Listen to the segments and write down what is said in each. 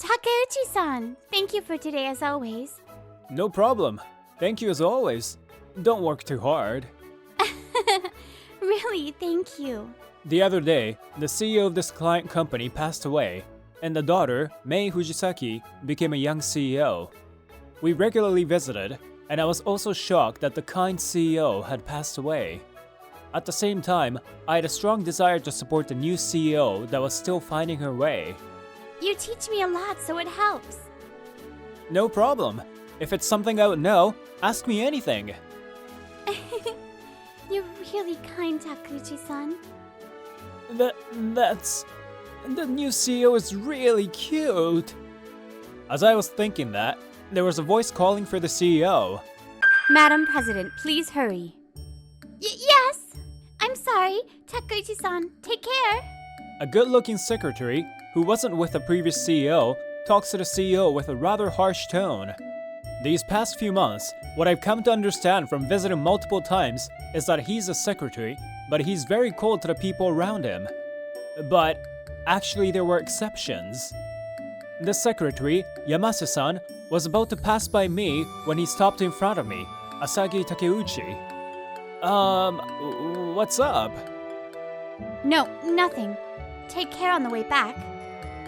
Takeuchi-san, thank you for today as always. No problem. Thank you as always. Don't work too hard. Really, thank you. The other day, the CEO of this client company passed away, and the daughter, Mei Fujisaki, became a young CEO. We regularly visited, and I was also shocked that the kind CEO had passed away. At the same time, I had a strong desire to support the new CEO that was still finding her way. You teach me a lot, so it helps. No problem. If it's something I would know, ask me anything. You're really kind, Takeuchi-san. That's... The new CEO is really cute. As I was thinking that, there was a voice calling for the CEO. Madam President, please hurry. Yes! I'm sorry. Takeuchi-san, take care. A good-looking secretary, who wasn't with the previous CEO, talks to the CEO with a rather harsh tone. These past few months, what I've come to understand from visiting multiple times is that he's a secretary, but he's very cold to the people around him. But actually there were exceptions. The secretary, Yamase-san, was about to pass by me when he stopped in front of me, Asagi Takeuchi. What's up? No, nothing. Take care on the way back.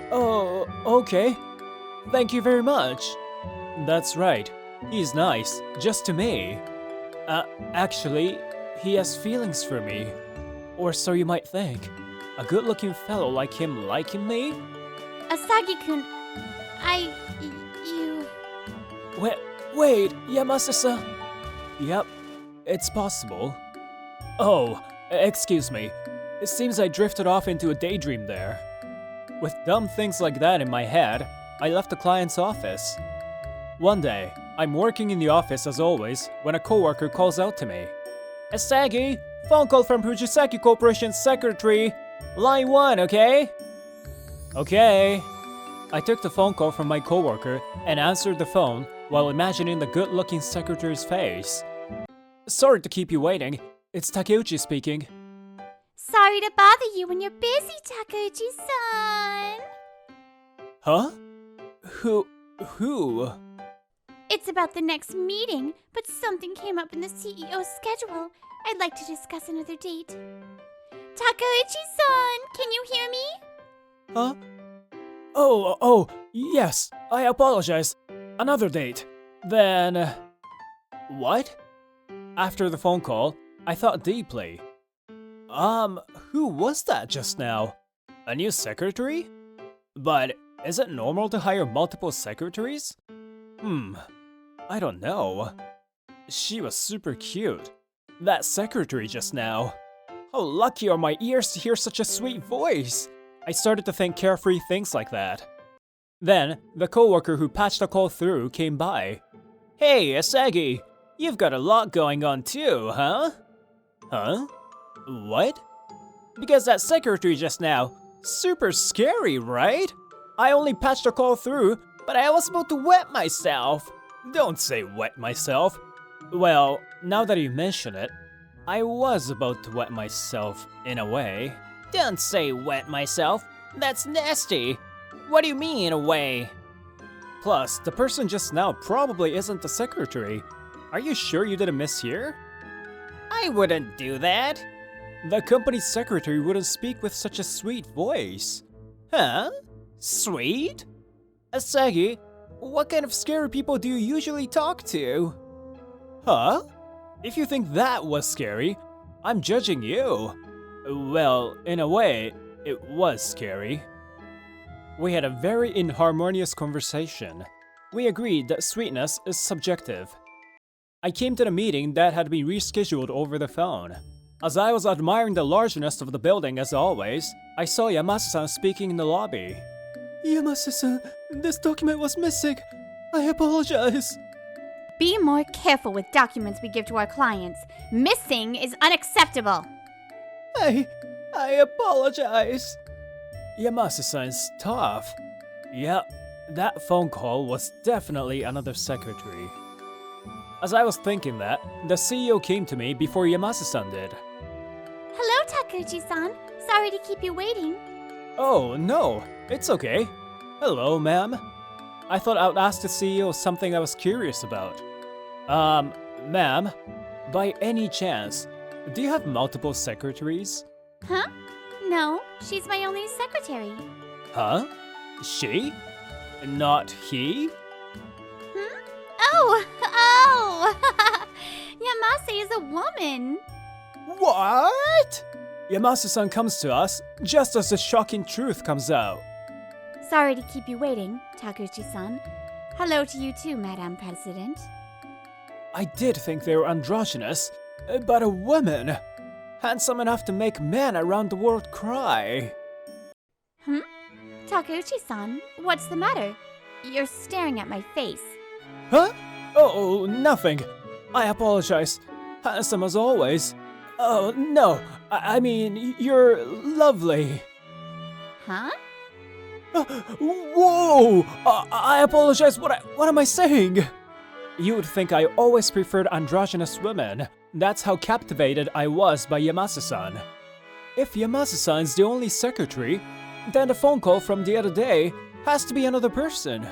Oh, okay. Thank you very much. That's right. He's nice, just to me. Actually, he has feelings for me. Or so you might think. A good-looking fellow like him liking me? Asagi-kun, you... Wait, Yamase-san. Yep, it's possible. Oh, excuse me. It seems I drifted off into a daydream there. With dumb things like that in my head, I left the client's office. One day, I'm working in the office as always when a coworker calls out to me. Asagi, phone call from Fujisaki Corporation's secretary. Line 1, okay? Okay. I took the phone call from my coworker and answered the phone while imagining the good-looking secretary's face. Sorry to keep you waiting. It's Takeuchi speaking. Sorry to bother you when you're busy, Takeuchi-san. Huh? Who? It's about the next meeting, but something came up in the CEO's schedule. I'd like to discuss another date. Takeuchi-san, can you hear me? Huh? Oh, yes, I apologize. Another date. Then... What? After the phone call, I thought deeply. Who was that just now? A new secretary? But is it normal to hire multiple secretaries? I don't know. She was super cute. That secretary just now. How lucky are my ears to hear such a sweet voice. I started to think carefree things like that. Then, the coworker who patched the call through came by. Hey, Asagi, you've got a lot going on too, huh? Huh? What? Because that secretary just now, super scary, right? I only patched the call through, but I was about to wet myself. Don't say wet myself. Well, now that you mention it, I was about to wet myself in a way. Don't say wet myself. That's nasty. What do you mean in a way? Plus, the person just now probably isn't the secretary. Are you sure you didn't mishear? I wouldn't do that. The company's secretary wouldn't speak with such a sweet voice. Huh? Sweet? Asagi, what kind of scary people do you usually talk to? Huh? If you think that was scary, I'm judging you. Well, in a way, it was scary. We had a very inharmonious conversation. We agreed that sweetness is subjective. I came to the meeting that had been rescheduled over the phone. As I was admiring the largeness of the building as always, I saw Yamase-san speaking in the lobby. Yamase-san, this document was missing. I apologize. Be more careful with documents we give to our clients. Missing is unacceptable. I apologize. Yamase-san's tough. Yeah, that phone call was definitely another secretary. As I was thinking that, the CEO came to me before Yamase-san did. Hello, Takeuchi-san. Sorry to keep you waiting. Oh, no, it's okay. Hello, ma'am. I thought I would ask the CEO something I was curious about. Ma'am, by any chance, do you have multiple secretaries? Huh? No, she's my only secretary. Huh? She? Not he? Hmm? Oh! Yamase is a woman. What? Yamase-san comes to us just as the shocking truth comes out. Sorry to keep you waiting, Takuchi-san. Hello to you too, Madam President. I did think they were androgynous, but a woman. Handsome enough to make men around the world cry. Takuchi-san, what's the matter? You're staring at my face. Huh? Oh, nothing. I apologize. Handsome as always. Oh, no. I mean, you're lovely. Huh? Whoa! I apologize. What am I saying? You would think I always preferred androgynous women. That's how captivated I was by Yamase-san. If Yamase-san is the only secretary, then the phone call from the other day has to be another person.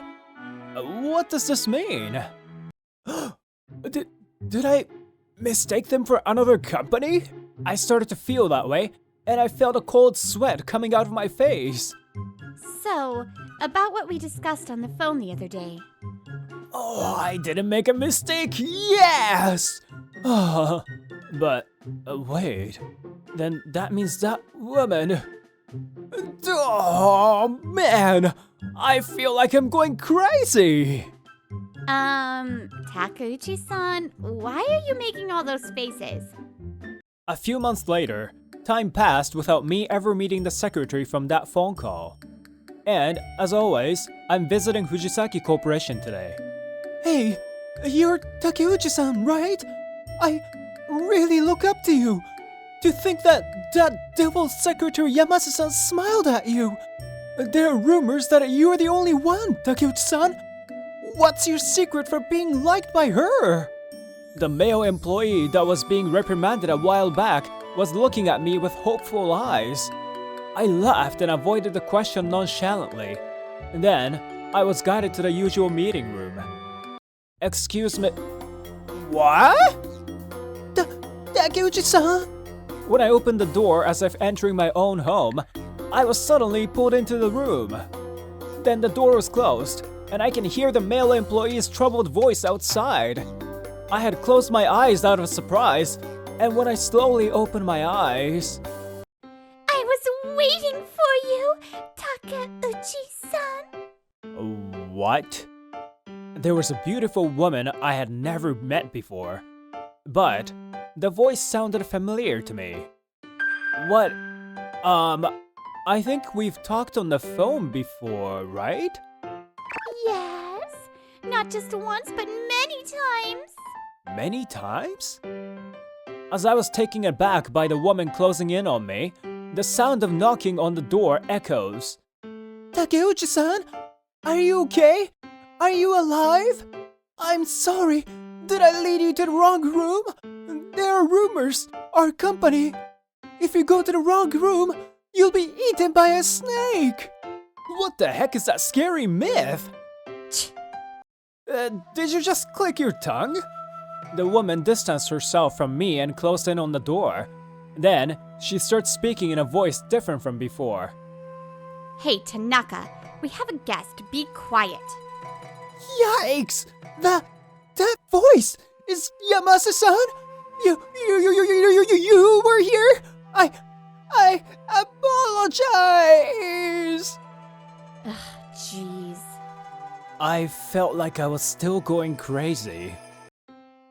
What does this mean? Did I mistake them for another company? I started to feel that way, and I felt a cold sweat coming out of my face. So, about what we discussed on the phone the other day. Oh, I didn't make a mistake. Yes! But, wait. Then that means that woman... Oh, man! I feel like I'm going crazy! Takuchi-san, why are you making all those faces? A few months later, time passed without me ever meeting the secretary from that phone call. And, as always, I'm visiting Fujisaki Corporation today. Hey, you're Takeuchi-san, right? I really look up to you. To think that devil secretary Yamase-san smiled at you. There are rumors that you're the only one, Takeuchi-san. What's your secret for being liked by her? The male employee that was being reprimanded a while back was looking at me with hopeful eyes. I laughed and avoided the question nonchalantly. Then, I was guided to the usual meeting room. Excuse me. What? Takeuchi-san? When I opened the door as if entering my own home, I was suddenly pulled into the room. Then the door was closed, and I can hear the male employee's troubled voice outside. I had closed my eyes out of surprise, and when I slowly opened my eyes... I was waiting for you, Takeuchi-san. What? There was a beautiful woman I had never met before, but the voice sounded familiar to me. What? I think we've talked on the phone before, right? Yes, not just once, but many times. Many times? As I was taken aback by the woman closing in on me, the sound of knocking on the door echoes. Takeuchi-san, are you okay? Are you alive? I'm sorry. Did I lead you to the wrong room? There are rumors. Our company. If you go to the wrong room, you'll be eaten by a snake. What the heck is that scary myth? Did you just click your tongue? The woman distanced herself from me and closed in on the door. Then, she starts speaking in a voice different from before. Hey, Tanaka, we have a guest. Be quiet. Yikes! That voice is Yamase-san? You were here? I apologize! Ugh, jeez. I felt like I was still going crazy.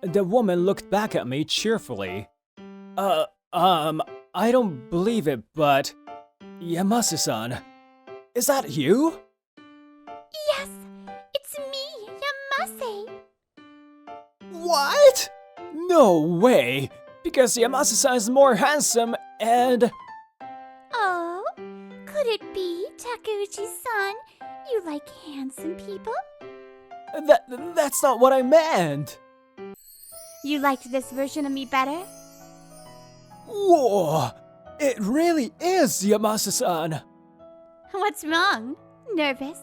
The woman looked back at me cheerfully. I don't believe it, but... Yamase-san, is that you? Yes, it's me, Yamase. What? No way! Because Yamase-san is more handsome and... Oh, could it be, Takeuchi-san? You like handsome people? That's not what I meant! You liked this version of me better? Whoa! It really is Yamase-san! What's wrong? Nervous?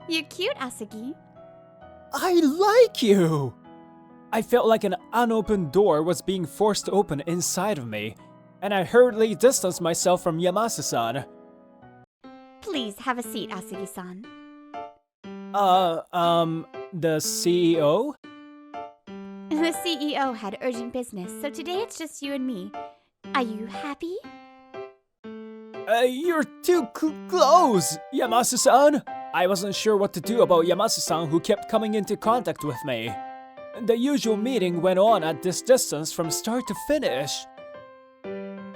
You're cute, Asagi. I like you! I felt like an unopened door was being forced open inside of me, and I hurriedly distanced myself from Yamase-san. Please have a seat, Asagi-san. The CEO? The CEO had urgent business, so today it's just you and me. Are you happy? You're too close, Yamase-san! I wasn't sure what to do about Yamase-san who kept coming into contact with me. The usual meeting went on at this distance from start to finish.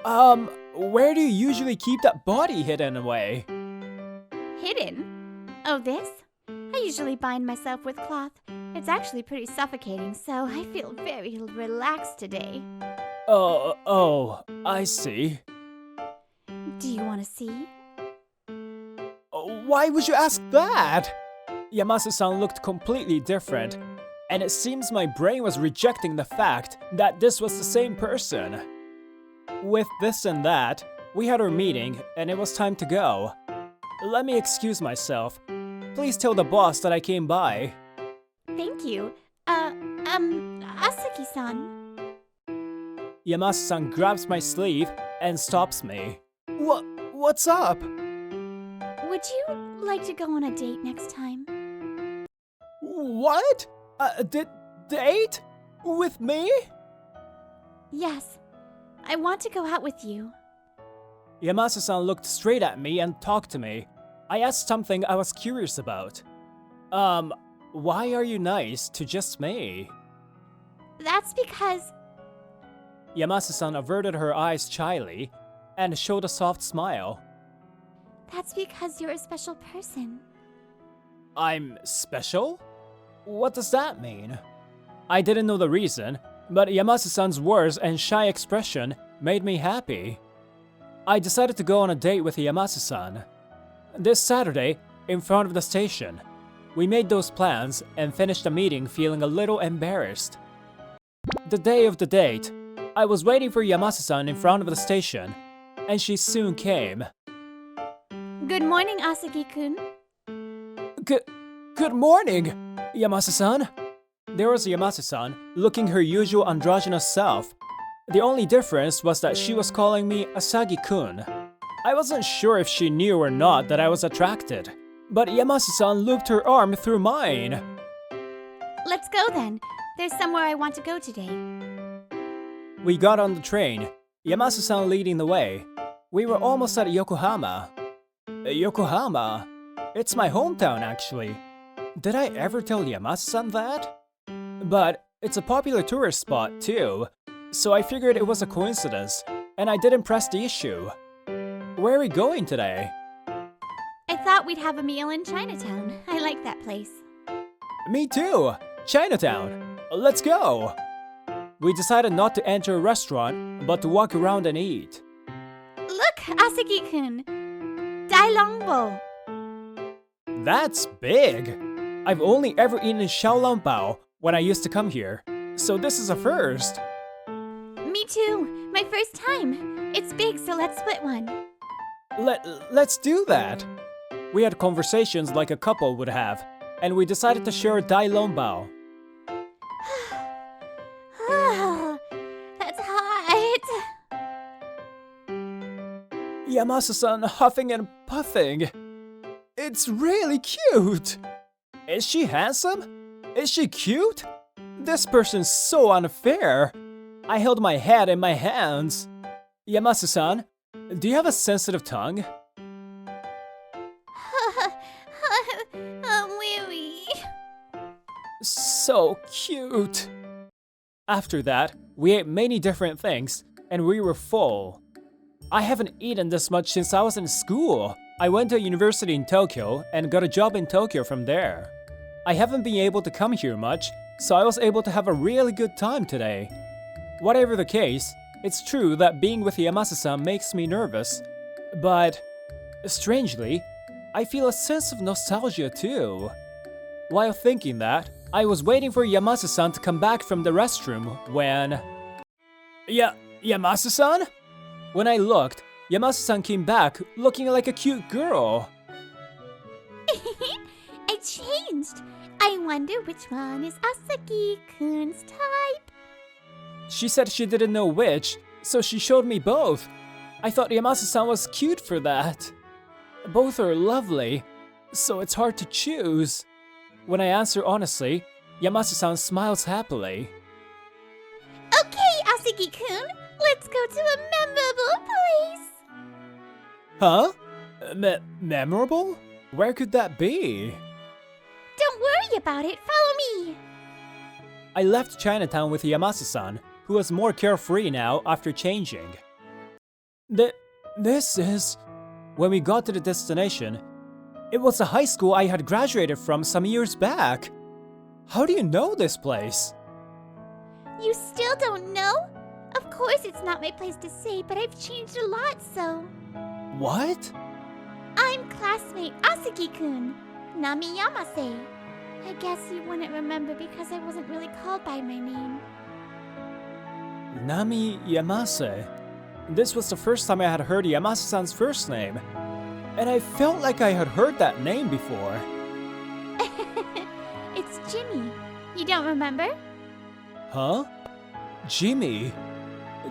Where do you usually keep that body hidden away? Hidden? Oh, this? I usually bind myself with cloth. It's actually pretty suffocating, so I feel very relaxed today. Oh, I see. Do you want to see? Why would you ask that? Yamase-san looked completely different, and it seems my brain was rejecting the fact that this was the same person. With this and that, we had our meeting, and it was time to go. Let me excuse myself. Please tell the boss that I came by. Thank you. Asagi-san. Yamase-san grabs my sleeve and stops me. What's up? Would you like to go on a date next time? What? Date? With me? Yes. I want to go out with you. Yamase-san looked straight at me and talked to me. I asked something I was curious about. Why are you nice to just me? That's because... Yamase-san averted her eyes shyly and showed a soft smile. That's because you're a special person. I'm special? What does that mean? I didn't know the reason, but Yamase-san's words and shy expression made me happy. I decided to go on a date with Yamase-san. This Saturday, in front of the station, we made those plans and finished the meeting feeling a little embarrassed. The day of the date, I was waiting for Yamase-san in front of the station, and she soon came. Good morning, Asagi-kun. Good morning, Yamase-san. There was Yamase-san, looking her usual androgynous self. The only difference was that she was calling me Asagi-kun. I wasn't sure if she knew or not that I was attracted, but Yamase-san looped her arm through mine. Let's go then. There's somewhere I want to go today. We got on the train, Yamase-san leading the way. We were almost at Yokohama. Yokohama? It's my hometown, actually. Did I ever tell Yamase-san that? But it's a popular tourist spot, too, so I figured it was a coincidence, and I didn't press the issue. Where are we going today? I thought we'd have a meal in Chinatown. I like that place. Me too! Chinatown! Let's go! We decided not to enter a restaurant, but to walk around and eat. Look, Asagi-kun! Dailongbo! That's big! I've only ever eaten xiaolongbao when I used to come here, so this is a first. Me too! My first time! It's big, so let's split one. Let's do that! We had conversations like a couple would have, and we decided to share dailongbao. That's hot! Yamase-san huffing and puffing. It's really cute! Is she handsome? Is she cute? This person's so unfair. I held my head in my hands. Yamase-san, do you have a sensitive tongue? I'm weary. So cute. After that, we ate many different things, and we were full. I haven't eaten this much since I was in school. I went to a university in Tokyo and got a job in Tokyo from there. I haven't been able to come here much, so I was able to have a really good time today. Whatever the case, it's true that being with Yamase-san makes me nervous, but strangely, I feel a sense of nostalgia too. While thinking that, I was waiting for Yamase-san to come back from the restroom when... Yamase-san? When I looked, Yamase-san came back looking like a cute girl. I I changed. I wonder which one is Asagi-kun's type. She said she didn't know which, so she showed me both. I thought Yamase-san was cute for that. Both are lovely, so it's hard to choose. When I answer honestly, Yamase-san smiles happily. Okay, Asagi-kun, let's go to a memorable place. Huh? Memorable? Where could that be? Don't worry about it, follow me. I left Chinatown with Yamase-san, who was more carefree now after changing. This is... When we got to the destination, it was a high school I had graduated from some years back. How do you know this place? You still don't know? Of course it's not my place to say, but I've changed a lot, so... What? I'm classmate Asagi-kun, Nami Yamase. I guess you wouldn't remember because I wasn't really called by my name. Nami Yamase. This was the first time I had heard Yamase-san's first name. And I felt like I had heard that name before. It's Jimmy. You don't remember? Huh? Jimmy?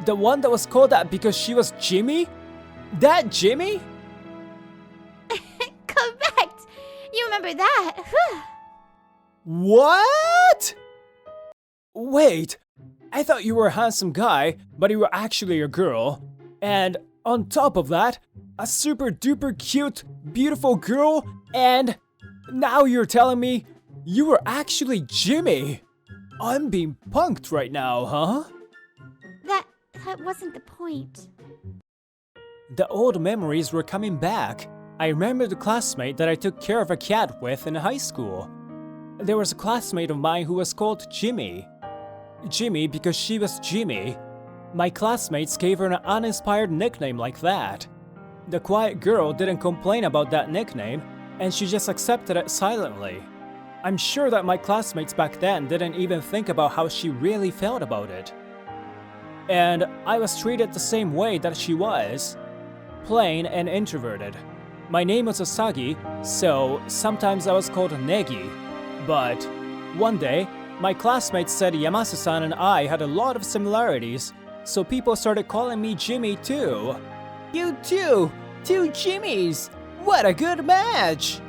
The one that was called that because she was Jimmy? That Jimmy? Correct! You remember that. What? Wait, I thought you were a handsome guy, but you were actually a girl. And on top of that, a super duper cute, beautiful girl, and now you're telling me you were actually Jimmy. I'm being punked right now, huh? That wasn't the point. The old memories were coming back. I remembered the classmate that I took care of a cat with in high school. There was a classmate of mine who was called Jimmy. Jimmy because she was Jimmy. My classmates gave her an uninspired nickname like that. The quiet girl didn't complain about that nickname, and she just accepted it silently. I'm sure that my classmates back then didn't even think about how she really felt about it. And I was treated the same way that she was. Plain and introverted. My name was Asagi, so sometimes I was called Negi. But one day, my classmates said Yamase-san and I had a lot of similarities, so people started calling me Jimmy too. You too! Two Jimmys! What a good match!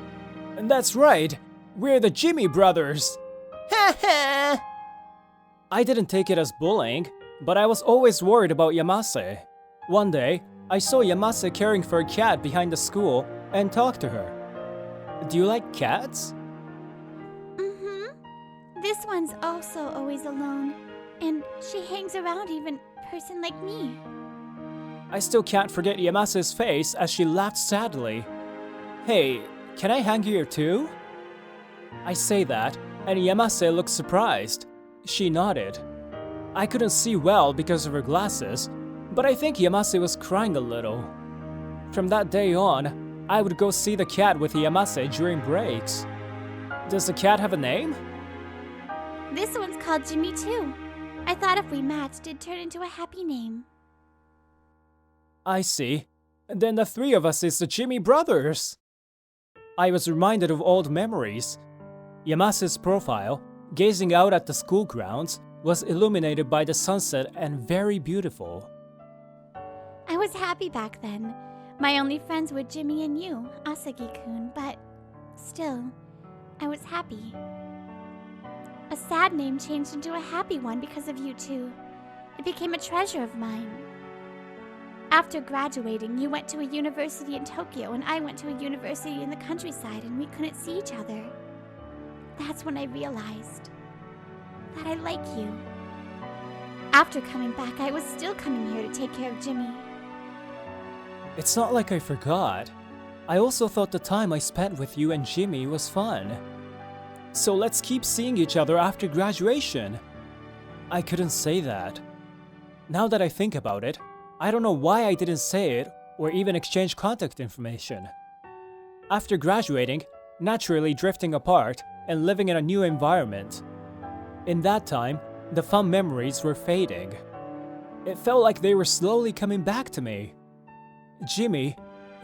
And that's right, we're the Jimmy brothers! Ha ha! I didn't take it as bullying, but I was always worried about Yamase. One day, I saw Yamase caring for a cat behind the school and talked to her. Do you like cats? This one's also always alone, and she hangs around even a person like me. I still can't forget Yamase's face as she laughed sadly. Hey, can I hang here too? I say that, and Yamase looked surprised. She nodded. I couldn't see well because of her glasses, but I think Yamase was crying a little. From that day on, I would go see the cat with Yamase during breaks. Does the cat have a name? This one's called Jimmy too. I thought if we matched, it'd turn into a happy name. I see. Then the three of us is the Jimmy brothers. I was reminded of old memories. Yamase's profile, gazing out at the school grounds, was illuminated by the sunset and very beautiful. I was happy back then. My only friends were Jimmy and you, Asagi-kun, but still, I was happy. A sad name changed into a happy one because of you two. It became a treasure of mine. After graduating, you went to a university in Tokyo and I went to a university in the countryside and we couldn't see each other. That's when I realized that I like you. After coming back, I was still coming here to take care of Jimmy. It's not like I forgot. I also thought the time I spent with you and Jimmy was fun. So let's keep seeing each other after graduation. I couldn't say that. Now that I think about it, I don't know why I didn't say it or even exchange contact information. After graduating, naturally drifting apart and living in a new environment. In that time, the fun memories were fading. It felt like they were slowly coming back to me. Jimmy,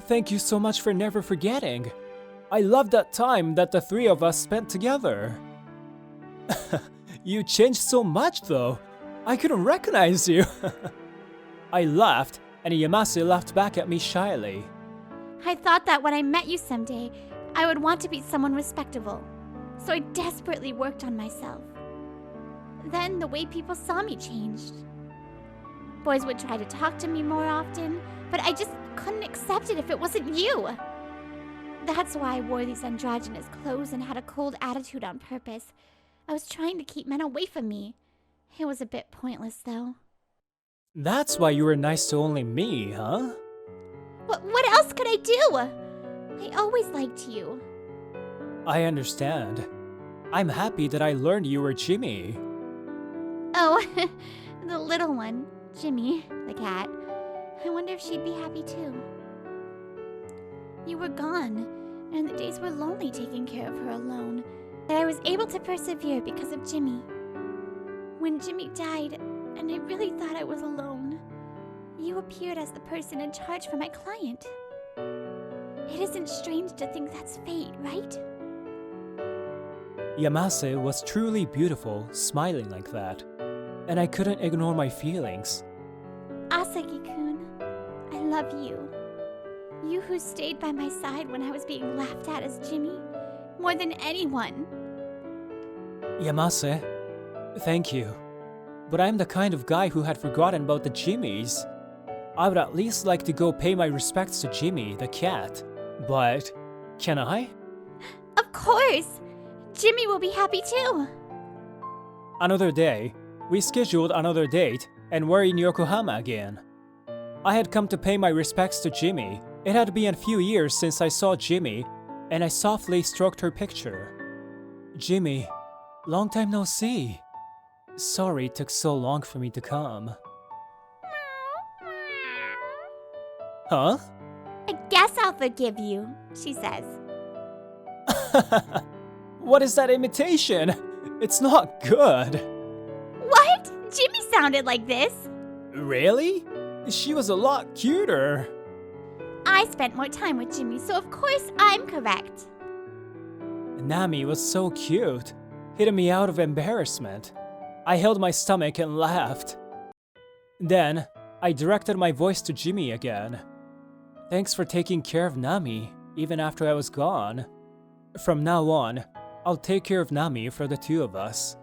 thank you so much for never forgetting. I love that time that the three of us spent together. You changed so much though. I couldn't recognize you. I laughed, and Yamase laughed back at me shyly. I thought that when I met you someday, I would want to be someone respectable. So I desperately worked on myself. Then the way people saw me changed. Boys would try to talk to me more often, but I just couldn't accept it if it wasn't you. That's why I wore these androgynous clothes and had a cold attitude on purpose. I was trying to keep men away from me. It was a bit pointless, though. That's why you were nice to only me, huh? What else could I do? I always liked you. I understand. I'm happy that I learned you were Jimmy. Oh, the little one, Jimmy, the cat. I wonder if she'd be happy too. You were gone, and the days were lonely taking care of her alone. But I was able to persevere because of Jimmy. When Jimmy died, and I really thought I was alone, you appeared as the person in charge for my client. It isn't strange to think that's fate, right? Yamase was truly beautiful, smiling like that, and I couldn't ignore my feelings. Asagi-kun, I love you. You who stayed by my side when I was being laughed at as Jimmy, more than anyone. Yamase, thank you. But I'm the kind of guy who had forgotten about the Jimmies. I would at least like to go pay my respects to Jimmy, the cat. But, can I? Of course! Jimmy will be happy too. Another day, we scheduled another date and were in Yokohama again. I had come to pay my respects to Jimmy. It had been a few years since I saw Jimmy, and I softly stroked her picture. Jimmy, long time no see. Sorry it took so long for me to come. Huh? I guess I'll forgive you, she says. What is that imitation? It's not good. What? Jimmy sounded like this. Really? She was a lot cuter. I spent more time with Jimmy, so of course I'm correct. Nami was so cute, hitting me out of embarrassment. I held my stomach and laughed. Then, I directed my voice to Jimmy again. Thanks for taking care of Nami, even after I was gone. From now on, I'll take care of Nami for the two of us.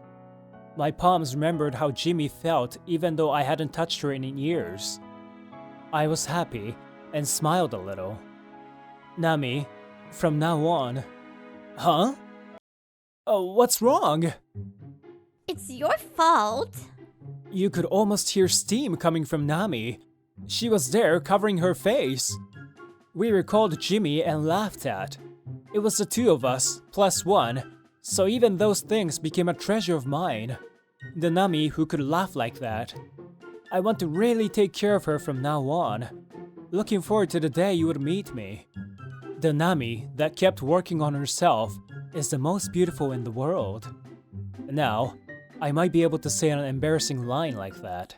My palms remembered how Jimmy felt even though I hadn't touched her in years. I was happy and smiled a little. Nami, from now on... Huh? Oh, what's wrong? It's your fault. You could almost hear steam coming from Nami. She was there covering her face. We recalled Jimmy and laughed at. It was the two of us, plus one, so even those things became a treasure of mine. The Nami who could laugh like that. I want to really take care of her from now on. Looking forward to the day you would meet me. The Nami that kept working on herself is the most beautiful in the world. Now, I might be able to say an embarrassing line like that.